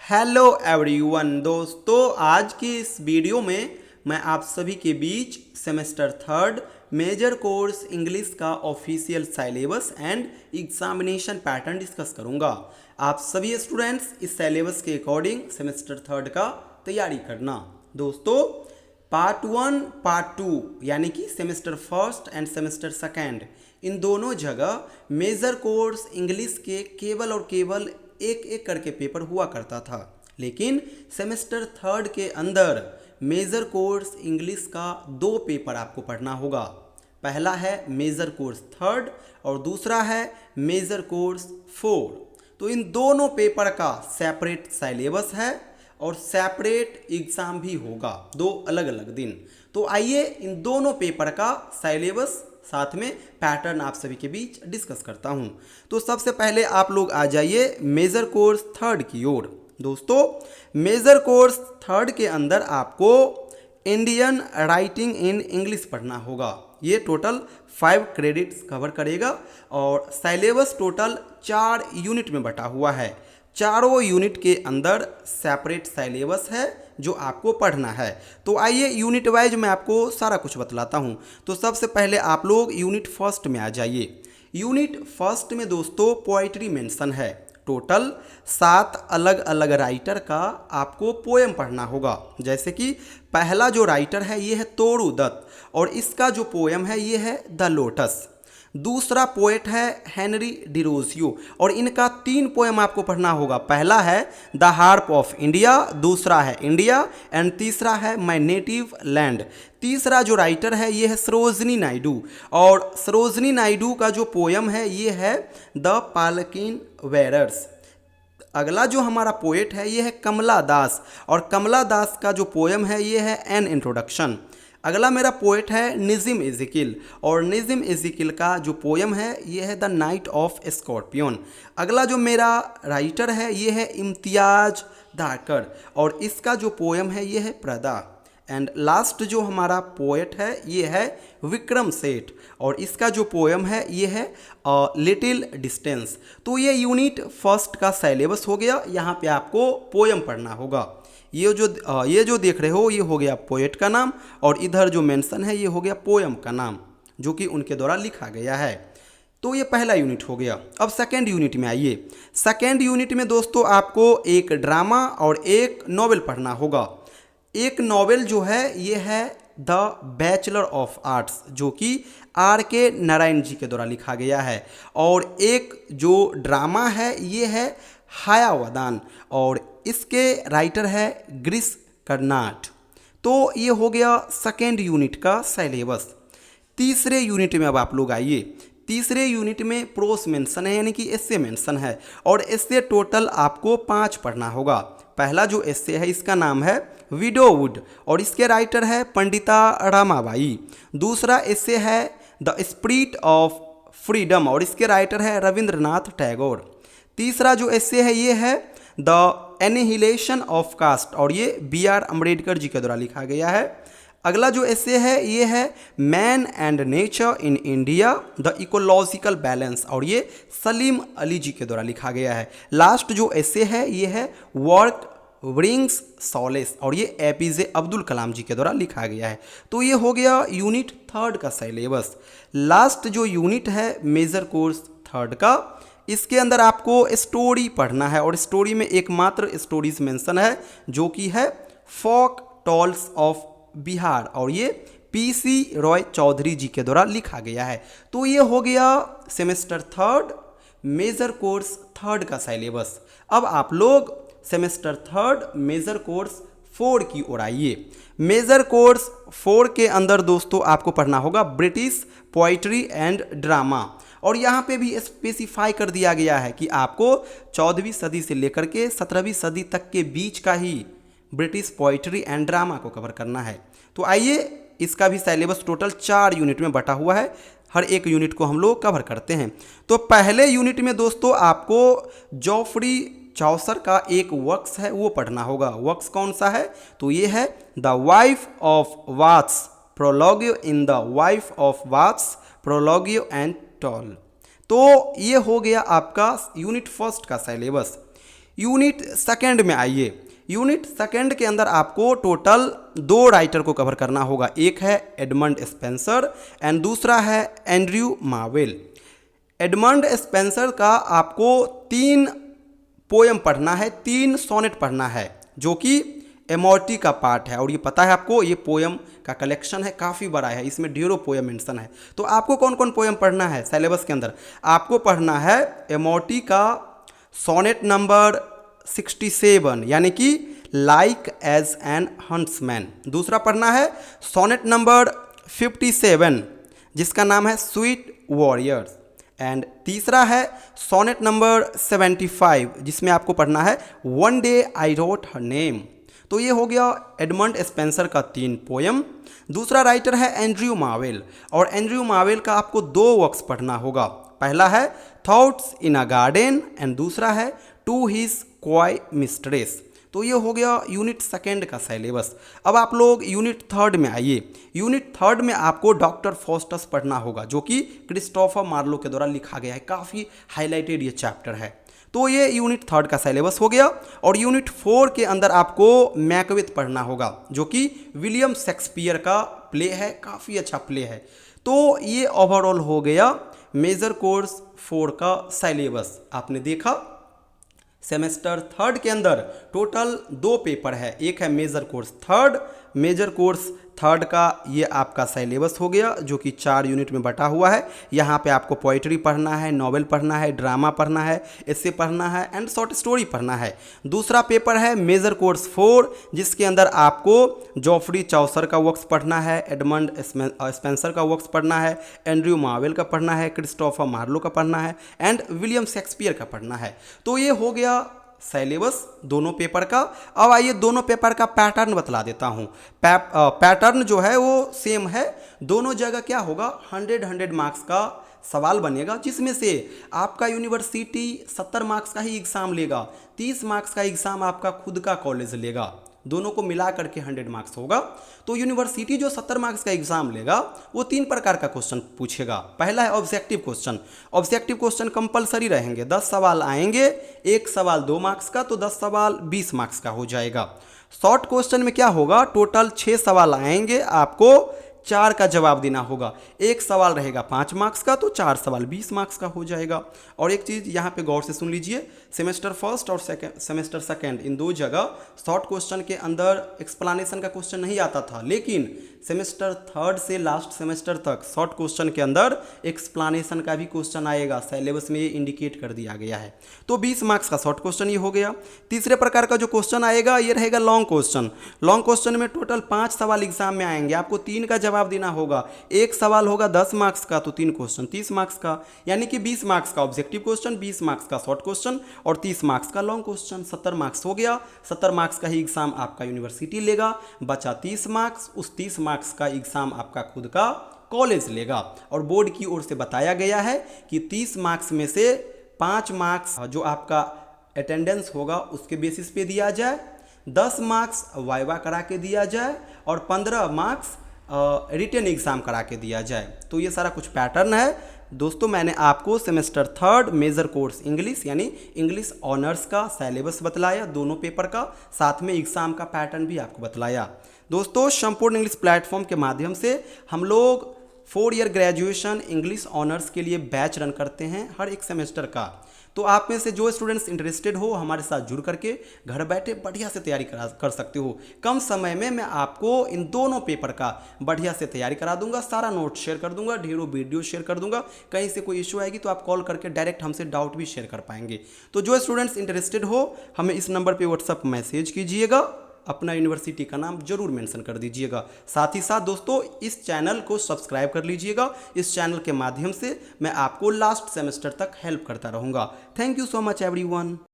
Hello everyone दोस्तों, आज की इस वीडियो में मैं आप सभी के बीच semester third major course English का official syllabus and examination pattern discuss करूंगा। आप सभी स्टूडेंट्स इस सिलेबस के अकॉर्डिंग सेमेस्टर थर्ड का तैयारी करना। दोस्तों, पार्ट वन पार्ट टू यानी कि semester first and semester second, इन दोनों जगह मेजर कोर्स इंग्लिश के केवल और केवल एक एक करके पेपर हुआ करता था, लेकिन सेमेस्टर थर्ड के अंदर मेजर कोर्स इंग्लिश का दो पेपर आपको पढ़ना होगा। पहला है मेजर कोर्स थर्ड और दूसरा है मेजर कोर्स फोर। तो इन दोनों पेपर का सेपरेट सिलेबस है और सेपरेट एग्ज़ाम भी होगा, दो अलग अलग दिन। तो आइए इन दोनों पेपर का सिलेबस साथ में पैटर्न आप सभी के बीच डिस्कस करता हूं। तो सबसे पहले आप लोग आ जाइए मेजर कोर्स थर्ड की ओर। दोस्तों, मेजर कोर्स थर्ड के अंदर आपको इंडियन राइटिंग इन इंग्लिश पढ़ना होगा। ये टोटल 5 क्रेडिट्स कवर करेगा और सिलेबस टोटल 4 यूनिट में बटा हुआ है। चारों यूनिट के अंदर सेपरेट सिलेबस है जो आपको पढ़ना है। तो आइए यूनिट वाइज मैं आपको सारा कुछ बतलाता हूँ। तो सबसे पहले आप लोग यूनिट फर्स्ट में आ जाइए। यूनिट फर्स्ट में दोस्तों पोइट्री मेंशन है। टोटल 7 अलग अलग राइटर का आपको पोएम पढ़ना होगा। जैसे कि पहला जो राइटर है ये है तोड़ू दत्त और इसका जो पोएम है ये है द लोटस। दूसरा पोएट है हेनरी डिरोजियो और इनका 3 पोएम आपको पढ़ना होगा। पहला है द हार्प ऑफ इंडिया, दूसरा है इंडिया एंड तीसरा है माय नेटिव लैंड। तीसरा जो राइटर है ये है सरोजनी नायडू और सरोजनी नायडू का जो पोएम है ये है द पालकिन वेरर्स। अगला जो हमारा पोएट है ये है कमला दास और कमला दास का जो पोएम है ये है एन इंट्रोडक्शन। अगला मेरा पोएट है निज़िम इज़िकिल और निज़िम इज़िकिल का जो पोएम है ये है द नाइट ऑफ स्कॉर्पियन। अगला जो मेरा राइटर है ये है इम्तियाज धाकर और इसका जो पोएम है ये है प्रदा। एंड लास्ट जो हमारा पोएट है ये है विक्रम सेठ और इसका जो पोएम है ये है लिटिल डिस्टेंस। तो ये यूनिट फर्स्ट का सिलेबस हो गया। यहाँ पे आपको पोएम पढ़ना होगा। ये जो देख रहे हो ये हो गया पोएट का नाम और इधर जो मेंशन है ये हो गया पोएम का नाम जो कि उनके द्वारा लिखा गया है। तो ये पहला यूनिट हो गया। अब सेकेंड यूनिट में आइए। सेकेंड यूनिट में दोस्तों आपको एक ड्रामा और एक नॉवेल पढ़ना होगा। एक नॉवेल जो है ये है द बैचलर ऑफ आर्ट्स जो कि R.K. नारायण जी के द्वारा लिखा गया है और एक जो ड्रामा है ये है हायावदान और इसके राइटर है ग्रीस कर्नाड। तो ये हो गया सेकेंड यूनिट का सिलेबस। तीसरे यूनिट में अब आप लोग आइए। तीसरे यूनिट में प्रोस मेंशन है यानी कि एस्से मेंशन है और एस्से टोटल आपको 5 पढ़ना होगा। पहला जो एस्से है इसका नाम है विडोवुड और इसके राइटर है पंडिता रमाबाई। दूसरा एस्से है द स्पिरिट ऑफ फ्रीडम और इसके राइटर है रविंद्रनाथ टैगोर। तीसरा जो एस्से है ये है द एनिहिलेशन ऑफ कास्ट और ये B.R. अम्बेडकर जी के द्वारा लिखा गया है। अगला जो एस्से है ये है man and nature in India the ecological balance और ये सलीम अली जी के द्वारा लिखा गया है। लास्ट जो एस्से है ये है वर्क ब्रिंग्स सॉलेस और ये APJ अब्दुल कलाम जी के द्वारा लिखा गया है। तो ये हो गया यूनिट थर्ड का सिलेबस। लास्ट जो यूनिट है मेजर कोर्स थर्ड का, इसके अंदर आपको स्टोरी पढ़ना है और स्टोरी में एकमात्र स्टोरीज मेंशन है जो कि है फोक टॉल्स ऑफ बिहार और ये PC रॉय चौधरी जी के द्वारा लिखा गया है। तो ये हो गया semester third major course third का सिलेबस। अब आप लोग सेमेस्टर थर्ड मेजर कोर्स 4 की ओर आइए। मेजर कोर्स 4 के अंदर दोस्तों आपको पढ़ना होगा ब्रिटिश पोइट्री एंड ड्रामा और यहाँ पे भी स्पेसिफाई कर दिया गया है कि आपको 14वीं सदी से लेकर के 17वीं सदी तक के बीच का ही ब्रिटिश पोइट्री एंड ड्रामा को कवर करना है। तो आइए इसका भी सिलेबस टोटल 4 यूनिट में बटा हुआ है। हर एक यूनिट को हम लोग कवर करते हैं। तो पहले यूनिट में दोस्तों आपको जॉफ्री चौसर का एक वर्क्स है वो पढ़ना होगा। वर्क्स कौन सा है? तो ये है the wife of Bath's prologue in the wife of Bath's prologue and tale. तो ये हो गया आपका यूनिट फर्स्ट का सिलेबस। यूनिट सेकंड में आइए। यूनिट सेकंड के अंदर आपको टोटल 2 राइटर को कवर करना होगा। एक है एडमंड स्पेंसर एंड दूसरा है एंड्रयू मार्वेल। एडमंड स्पेंसर का आपको 3 पोएम पढ़ना है, 3 सोनेट पढ़ना है, जो कि एमोर्टी का पार्ट है। और ये पता है आपको, ये पोएम का कलेक्शन है, काफ़ी बड़ा है, इसमें ढेरों पोएम मेंशन है। तो आपको कौन कौन पोएम पढ़ना है सिलेबस के अंदर? आपको पढ़ना है एमोर्टी का सोनेट नंबर 67 यानी कि लाइक एज एन हंट्समैन। दूसरा पढ़ना है सोनेट नंबर 57 जिसका नाम है स्वीट वॉरियर्स। एंड तीसरा है सोनेट नंबर 75 जिसमें आपको पढ़ना है one day I wrote her name. तो ये हो गया एडमंड स्पेंसर का 3 पोएम। दूसरा राइटर है एंड्रयू मार्वेल, और एंड्रयू मार्वेल का आपको 2 वर्क्स पढ़ना होगा। पहला है thoughts in a garden and दूसरा है टू हिज क्वाई मिस्ट्रेस। तो ये हो गया यूनिट सेकंड का सिलेबस। अब आप लोग यूनिट थर्ड में आइए। यूनिट थर्ड में आपको डॉक्टर फॉस्टस पढ़ना होगा, जो कि क्रिस्टोफर मार्लो के द्वारा लिखा गया है। काफ़ी हाईलाइटेड ये चैप्टर है। तो ये यूनिट थर्ड का सिलेबस हो गया। और यूनिट 4 के अंदर आपको मैकबेथ पढ़ना होगा, जो कि विलियम शेक्सपियर का प्ले है, काफ़ी अच्छा प्ले है। तो ये ओवरऑल हो गया मेजर कोर्स 4 का सिलेबस। आपने देखा सेमेस्टर थर्ड के अंदर टोटल 2 पेपर है। एक है major course third. Major course third का ये आपका सिलेबस हो गया, जो कि 4 यूनिट में बटा हुआ है। यहाँ पे आपको पोइट्री पढ़ना है, नॉवेल पढ़ना है, ड्रामा पढ़ना है, एस्से पढ़ना है एंड शॉर्ट स्टोरी पढ़ना है। दूसरा पेपर है मेजर कोर्स 4 जिसके अंदर आपको जॉफ्री चौसर का वर्क्स पढ़ना है, एडमंड स्पेंसर का वर्क्स पढ़ना है, एंड्रयू मार्वेल का पढ़ना है, क्रिस्टोफर मार्लो का पढ़ना है एंड विलियम शेक्सपियर का पढ़ना है। तो ये हो गया सिलेबस दोनों पेपर का। अब आइए दोनों पेपर का पैटर्न बतला देता हूँ। पैटर्न जो है वो सेम है। दोनों जगह क्या होगा, 100 मार्क्स का सवाल बनेगा, जिसमें से आपका यूनिवर्सिटी 70 मार्क्स का ही एग्ज़ाम लेगा, 30 मार्क्स का एग्ज़ाम आपका खुद का कॉलेज लेगा। दोनों को मिला करके 100 मार्क्स होगा। तो यूनिवर्सिटी जो 70 मार्क्स का एग्जाम लेगा वो 3 प्रकार का क्वेश्चन पूछेगा। पहला है objective question. Objective question compulsory रहेंगे, 10 सवाल आएंगे, 1 सवाल 2 मार्क्स का, तो 10 सवाल 20 मार्क्स का हो जाएगा। शॉर्ट क्वेश्चन में क्या होगा, टोटल 6 सवाल आएंगे, आपको 4 का जवाब देना होगा। 1 सवाल रहेगा 5 मार्क्स का, तो 4 सवाल 20 मार्क्स का हो जाएगा। और एक चीज़ यहाँ पे गौर से सुन लीजिए, सेमेस्टर फर्स्ट और सेमेस्टर सेकंड इन 2 जगह शॉर्ट क्वेश्चन के अंदर एक्सप्लेनेशन का क्वेश्चन नहीं आता था, लेकिन सेमेस्टर थर्ड से लास्ट सेमेस्टर तक शॉर्ट क्वेश्चन के अंदर एक्सप्लेनेशन का भी क्वेश्चन आएगा। सिलेबस में ये इंडिकेट कर दिया गया है। तो 20 मार्क्स का शॉर्ट क्वेश्चन ये हो गया। तीसरे प्रकार का जो क्वेश्चन आएगा ये रहेगा लॉन्ग क्वेश्चन। लॉन्ग क्वेश्चन में टोटल 5 सवाल एग्जाम में आएंगे, आपको 3 का जवाब देना होगा। 1 सवाल होगा 10 मार्क्स का, तो 3 क्वेश्चन 30 मार्क्स का, यानी कि 20 मार्क्स का ऑब्जेक्टिव क्वेश्चन, 20 मार्क्स का शॉर्ट क्वेश्चन और 30 मार्क्स का लॉन्ग क्वेश्चन। 70 मार्क्स हो गया। 70 मार्क्स का ही एग्जाम आपका यूनिवर्सिटी लेगा, बचा 30 मार्क्स। उस 30 मार्क्स का एग्जाम आपका खुद का कॉलेज लेगा। और बोर्ड की ओर से बताया गया है कि 30 मार्क्स में से 5 मार्क्स जो आपका अटेंडेंस होगा उसके बेसिस पे दिया जाए, 10 मार्क्स वाइवा करा के दिया जाए और 15 मार्क्स रिटन एग्ज़ाम करा के दिया जाए। तो ये सारा कुछ पैटर्न है दोस्तों। मैंने आपको semester third major course English यानी इंग्लिश ऑनर्स का सिलेबस बतलाया, दोनों पेपर का, साथ में एग्ज़ाम का पैटर्न भी आपको बतलाया। दोस्तों संपूर्ण इंग्लिश प्लेटफॉर्म के माध्यम से हम लोग 4 ईयर ग्रेजुएशन इंग्लिश ऑनर्स के लिए बैच रन करते हैं हर एक सेमेस्टर का। तो आप में से जो स्टूडेंट्स इंटरेस्टेड हो हमारे साथ जुड़ करके घर बैठे बढ़िया से तैयारी कर सकते हो। कम समय में मैं आपको इन दोनों पेपर का बढ़िया से तैयारी करा दूंगा, सारा नोट शेयर कर दूंगा, ढेरों वीडियो शेयर कर दूंगा। कहीं से कोई इशू आएगी तो आप कॉल करके डायरेक्ट हमसे डाउट भी शेयर कर पाएंगे। तो जो स्टूडेंट्स इंटरेस्टेड हो हमें इस नंबर पर व्हाट्सअप मैसेज कीजिएगा, अपना यूनिवर्सिटी का नाम जरूर मेंशन कर दीजिएगा। साथ ही साथ दोस्तों इस चैनल को सब्सक्राइब कर लीजिएगा। इस चैनल के माध्यम से मैं आपको लास्ट सेमेस्टर तक हेल्प करता रहूँगा। Thank you so much everyone.